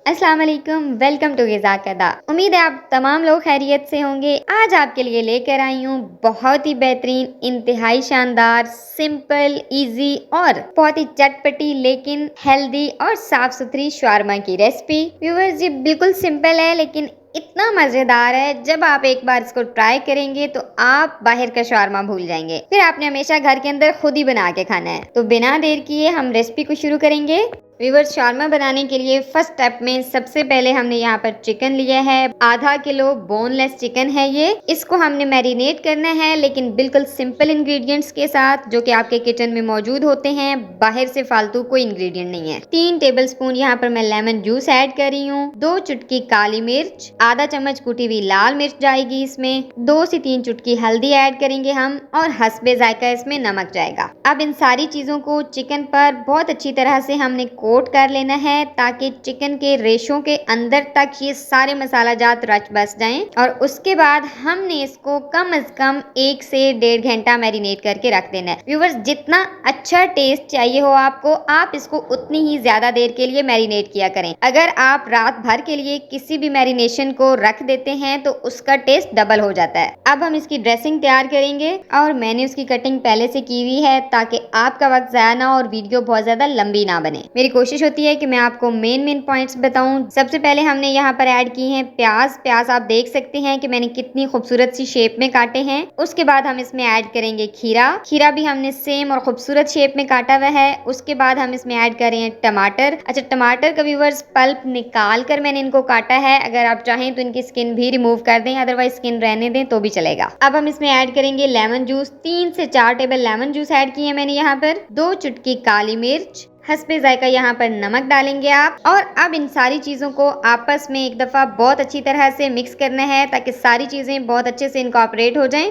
अस्सलाम वालेकुम, welcome to ग़िज़ा कदा। उम्मीद है आप तमाम लोग खैरियत से होंगे। आज आपके लिए लेकर आई हूँ बहुत ही बेहतरीन, इंतहाई शानदार, सिंपल, इजी और बहुत ही चटपटी लेकिन हेल्दी और साफ सुथरी शवारमा की रेसिपी। व्यूअर्स, ये बिल्कुल सिंपल है लेकिन इतना मजेदार है। जब आप एक बार इसको ट्राई करेंगे तो आप बाहर का शवारमा भूल जाएंगे। फिर आपने हमेशा घर के अंदर खुद ही बना के खाना है। तो बिना देर किए हम रेसिपी को शुरू करेंगे। व्यूअर्स, शवारमा बनाने के लिए फर्स्ट स्टेप में सबसे पहले हमने यहाँ पर चिकन लिया है। आधा किलो बोनलेस चिकन है ये। इसको हमने मैरिनेट करना है लेकिन बिल्कुल सिंपल इंग्रेडिएंट्स के साथ जो कि आपके किचन में मौजूद होते हैं। बाहर से फालतू कोई इंग्रेडिएंट नहीं है। 3 टेबलस्पून यहाँ पर मैं लेमन जूस ऐड कर रही हूँ। 2 चुटकी काली मिर्च, आधा चम्मच कुटी हुई लाल मिर्च जाएगी इसमें। 2 से 3 चुटकी हल्दी ऐड करेंगे हम और हस्बे जायका इसमें नमक जाएगा। अब इन सारी चीजों को चिकन पर बहुत अच्छी तरह से हमने कोट कर लेना है ताकि चिकन के रेशों के अंदर तक ये सारे मसाला जात रच बस जाएं। और उसके बाद हमने इसको कम से कम 1 से 1.5 घंटा मैरिनेट करके रख देना है। व्यूअर्स, जितना अच्छा टेस्ट चाहिए हो आपको, आप इसको उतनी ही ज्यादा देर के लिए मैरिनेट किया करें। अगर आप रात भर के लिए किसी भी मैरिनेशन को रख देते हैं तो उसका टेस्ट डबल हो जाता है। अब हम इसकी ड्रेसिंग तैयार करेंगे और मैंने उसकी कटिंग पहले से की हुई है ताकि आपका वक्त ज़ाया ना और वीडियो बहुत ज्यादा लंबी ना बने। मेरी कोशिश होती है कि मैं आपको मेन पॉइंट्स बताऊं। सबसे पहले हमने यहाँ पर ऐड की हैं प्याज आप देख सकते हैं कि मैंने कितनी खूबसूरत सी शेप में काटे हैं। उसके बाद हम इसमें ऐड करेंगे खीरा भी हमने सेम और खूबसूरत शेप में काटा हुआ है। उसके बाद हम इसमें ऐड कर रहे हैं टमाटर। अच्छा, टमाटर का व्यूअर्स पल्प निकाल कर मैंने इनको काटा है। अगर आप चाहें तो इनकी स्किन भी रिमूव कर दें, अदरवाइज स्किन रहने दें तो भी चलेगा। अब हम इसमें ऐड करेंगे लेमन जूस। 3 से 4 टेबल लेमन जूस ऐड किए मैंने यहाँ पर। 2 चुटकी काली मिर्च, हस्बे जायका यहाँ पर नमक डालेंगे आप। और अब इन सारी चीजों को आपस में एक दफा बहुत अच्छी तरह से मिक्स करना है ताकि सारी चीजें बहुत अच्छे से इनकॉर्पोरेट हो जाएं।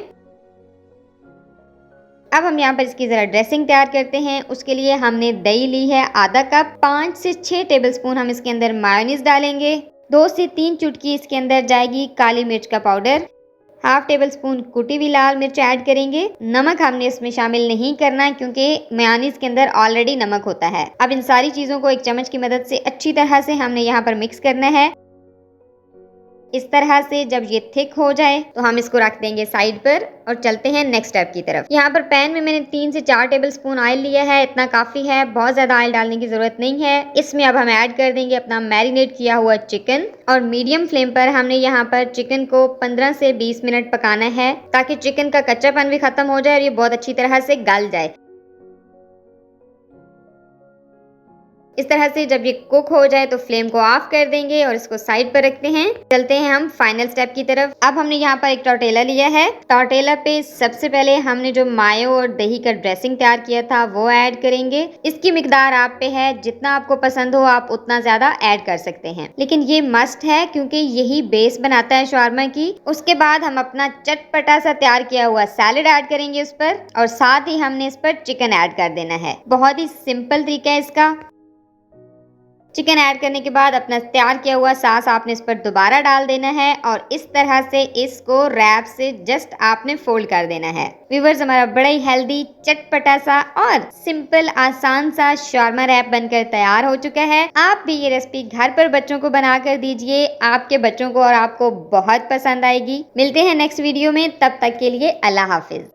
अब हम यहाँ पर इसकी जरा ड्रेसिंग तैयार करते हैं। उसके लिए हमने दही ली है आधा कप। 5 से 6 टेबलस्पून हम इसके अंदर मायोनीज डालेंगे। 2 से 3 चुटकी इसके अंदर जाएगी काली मिर्च का पाउडर। हाफ टेबल स्पून कुटी हुई लाल मिर्च ऐड करेंगे। नमक हमने इसमें शामिल नहीं करना क्योंकि मेयोनीज के अंदर ऑलरेडी नमक होता है। अब इन सारी चीजों को एक चम्मच की मदद से अच्छी तरह से हमने यहाँ पर मिक्स करना है। इस तरह से जब ये थिक हो जाए तो हम इसको रख देंगे साइड पर और चलते हैं नेक्स्ट स्टेप की तरफ। यहाँ पर पैन में मैंने 3 से 4 टेबल स्पून ऑयल लिया है। इतना काफी है, बहुत ज्यादा ऑयल डालने की जरूरत नहीं है। इसमें अब हम ऐड कर देंगे अपना मैरिनेट किया हुआ चिकन और मीडियम फ्लेम पर हमने यहाँ पर चिकन को 15 से 20 मिनट पकाना है ताकि चिकन का कच्चापन भी खत्म हो जाए और ये बहुत अच्छी तरह से गल जाए। इस तरह से जब ये कुक हो जाए तो फ्लेम को ऑफ कर देंगे और इसको साइड पर रखते हैं। चलते हैं हम फाइनल स्टेप की तरफ। अब हमने यहाँ पर एक टॉर्टेला लिया है। टॉर्टेला पे सबसे पहले हमने जो मायो और दही का ड्रेसिंग तैयार किया था वो ऐड करेंगे। इसकी मिकदार आप पे है, जितना आपको पसंद हो आप उतना ज्यादा ऐड कर सकते हैं, लेकिन ये मस्ट है क्योंकि यही बेस बनाता है शवारमा की। उसके बाद हम अपना चटपटा सा तैयार किया हुआ सैलेड ऐड करेंगे उस पर और साथ ही हमने इस पर चिकन ऐड कर देना है। बहुत ही सिंपल तरीका है इसका। चिकन ऐड करने के बाद अपना तैयार किया हुआ सॉस आपने इस पर दोबारा डाल देना है और इस तरह से इसको रैप से जस्ट आपने फोल्ड कर देना है। व्यूअर्स, हमारा बड़ा ही हेल्दी, चटपटा सा और सिंपल आसान सा शवारमा रैप बनकर तैयार हो चुका है। आप भी ये रेसिपी घर पर बच्चों को बनाकर दीजिए, आपके बच्चों को और आपको बहुत पसंद आएगी। मिलते हैं नेक्स्ट वीडियो में, तब तक के लिए अल्लाह हाफिज।